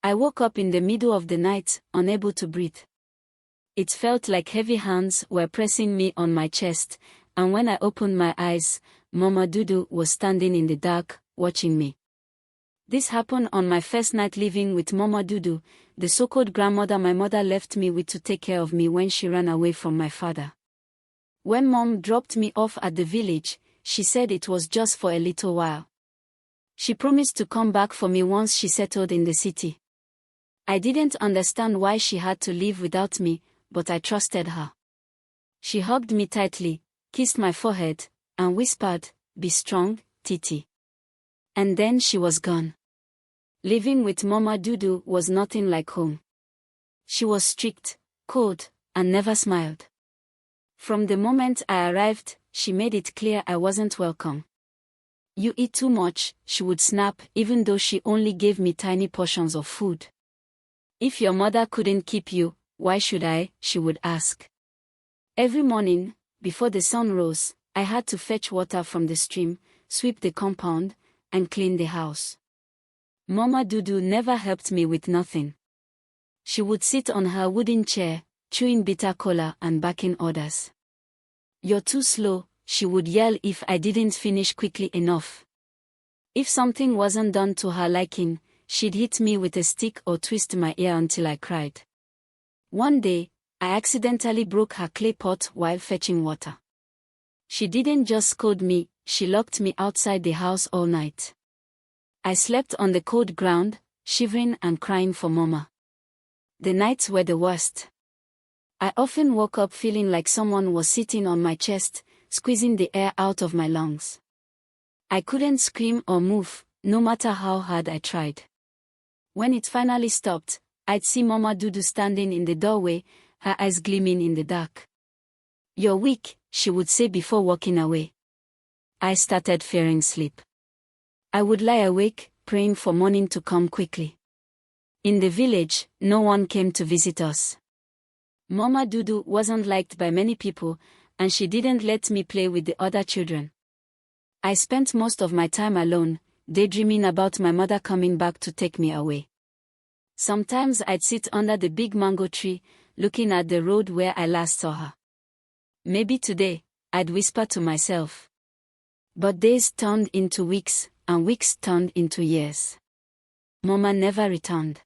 I woke up in the middle of the night, unable to breathe. It felt like heavy hands were pressing me on my chest, and when I opened my eyes, Mama Dudu was standing in the dark, watching me. This happened on my first night living with Mama Dudu, the so-called grandmother my mother left me with to take care of me when she ran away from my father. When Mom dropped me off at the village, she said it was just for a little while. She promised to come back for me once she settled in the city. I didn't understand why she had to leave without me, but I trusted her. She hugged me tightly, kissed my forehead, and whispered, "Be strong, Titi." And then she was gone. Living with Mama Dudu was nothing like home. She was strict, cold, and never smiled. From the moment I arrived, she made it clear I wasn't welcome. "You eat too much," she would snap, even though she only gave me tiny portions of food. "If your mother couldn't keep you, why should I?" she would ask. Every morning, before the sun rose, I had to fetch water from the stream, sweep the compound, and clean the house. Mama Dudu never helped me with nothing. She would sit on her wooden chair, chewing bitter cola and barking orders. "You're too slow," she would yell if I didn't finish quickly enough. If something wasn't done to her liking, she'd hit me with a stick or twist my ear until I cried. One day, I accidentally broke her clay pot while fetching water. She didn't just scold me, she locked me outside the house all night. I slept on the cold ground, shivering and crying for Mama. The nights were the worst. I often woke up feeling like someone was sitting on my chest, squeezing the air out of my lungs. I couldn't scream or move, no matter how hard I tried. When it finally stopped, I'd see Mama Dudu standing in the doorway, her eyes gleaming in the dark. "You're weak," she would say before walking away. I started fearing sleep. I would lie awake, praying for morning to come quickly. In the village, no one came to visit us. Mama Dudu wasn't liked by many people, and she didn't let me play with the other children. I spent most of my time alone, daydreaming about my mother coming back to take me away. Sometimes I'd sit under the big mango tree, looking at the road where I last saw her. "Maybe today," I'd whisper to myself. But days turned into weeks, and weeks turned into years. Mama never returned.